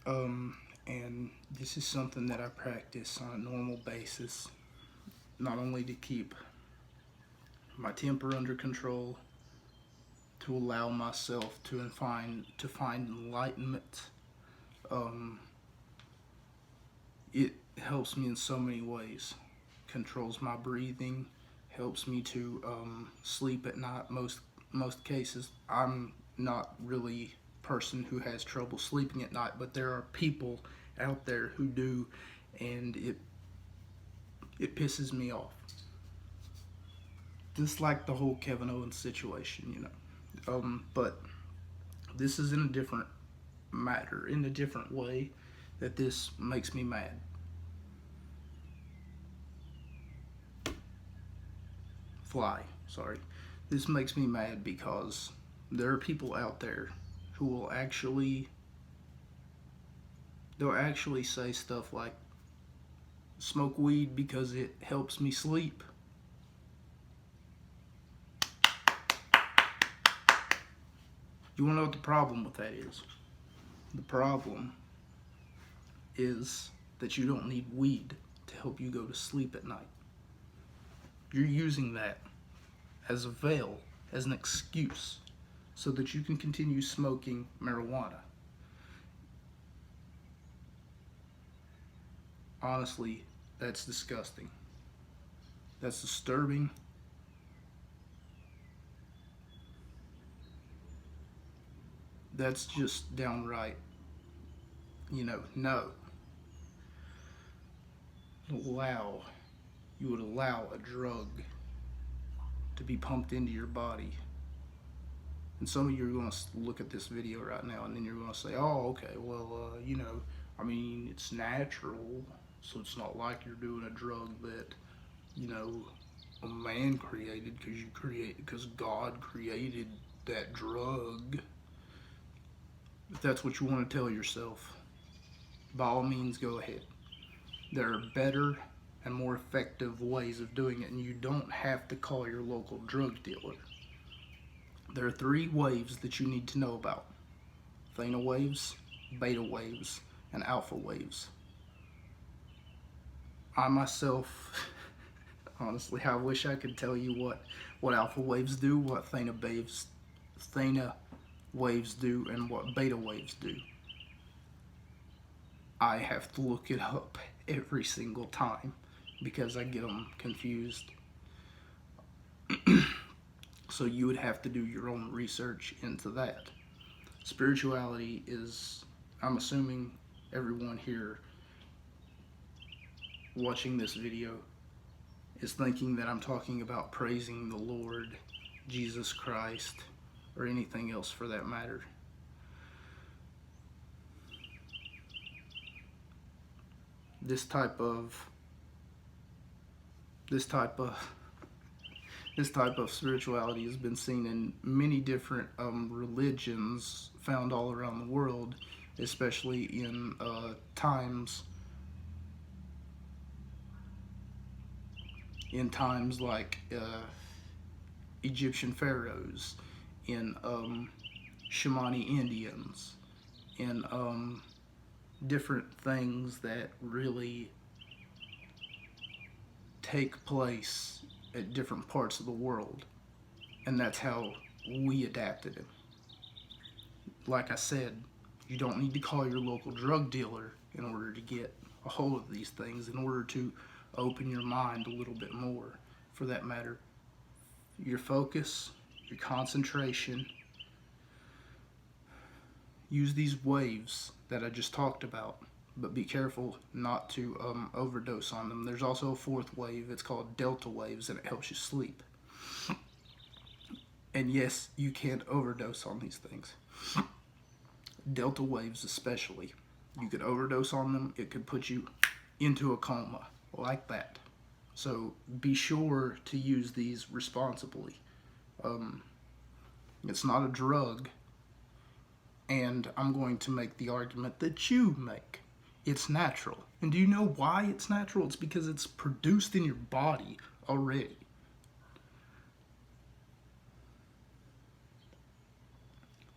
And this is something that I practice on a normal basis, not only to keep my temper under control, to allow myself to find enlightenment. Um, it helps me in so many ways. Controls my breathing, helps me to sleep at night. Most cases, I'm not really a person who has trouble sleeping at night, but there are people out there who do, and it pisses me off. Just like the whole Kevin Owens situation. But this is in a different matter, in a different way that this makes me mad. Fly, sorry. This makes me mad because there are people out there who they'll actually say stuff like smoke weed because it helps me sleep. You want to know what the problem with that is? The problem is that you don't need weed to help you go to sleep at night. You're using that as a veil, as an excuse, so that you can continue smoking marijuana. Honestly, that's disgusting. That's disturbing. That's just downright, no. Allow, you would allow a drug to be pumped into your body. And some of you are going to look at this video right now and then you're going to say, oh, okay, well, I mean, it's natural, so it's not like you're doing a drug that, you know, a man created because God created that drug. If that's what you want to tell yourself, by all means, go ahead. There are better and more effective ways of doing it, and you don't have to call your local drug dealer. There are 3 waves that you need to know about: theta waves, beta waves, and alpha waves. I myself, honestly, I wish I could tell you what alpha waves do, what theta waves do, and what beta waves do. I have to look it up every single time because I get them confused. So you would have to do your own research into that. Spirituality is, I'm assuming everyone here watching this video is thinking that I'm talking about praising the Lord, Jesus Christ, or anything else for that matter. This type of spirituality has been seen in many different religions found all around the world, especially in times like Egyptian pharaohs, in Shamani Indians, in different things that really take place at different parts of the world, and that's how we adapted it. Like I said, you don't need to call your local drug dealer in order to get a hold of these things, in order to open your mind a little bit more. For that matter, your focus, your concentration, use these waves that I just talked about, but be careful not to overdose on them. There's also a 4th wave. It's called delta waves, and it helps you sleep. And yes, you can't overdose on these things. Delta waves especially. You could overdose on them. It could put you into a coma like that. So be sure to use these responsibly. It's not a drug, and I'm going to make the argument that you make. It's natural. And do you know why it's natural? It's because it's produced in your body already.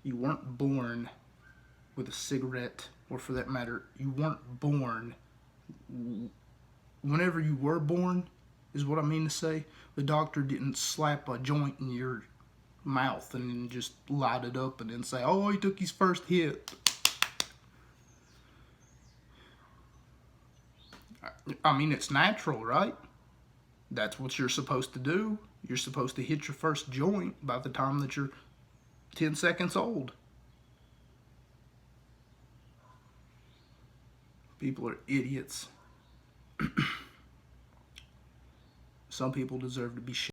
You weren't born with a cigarette or for that matter, you weren't born. Whenever you were born, is what I mean to say. The doctor didn't slap a joint in your mouth and then just light it up and then say, oh, he took his first hit. I mean, it's natural, right? That's what you're supposed to do. You're supposed to hit your first joint by the time that you're 10 seconds old. People are idiots. Some people deserve to be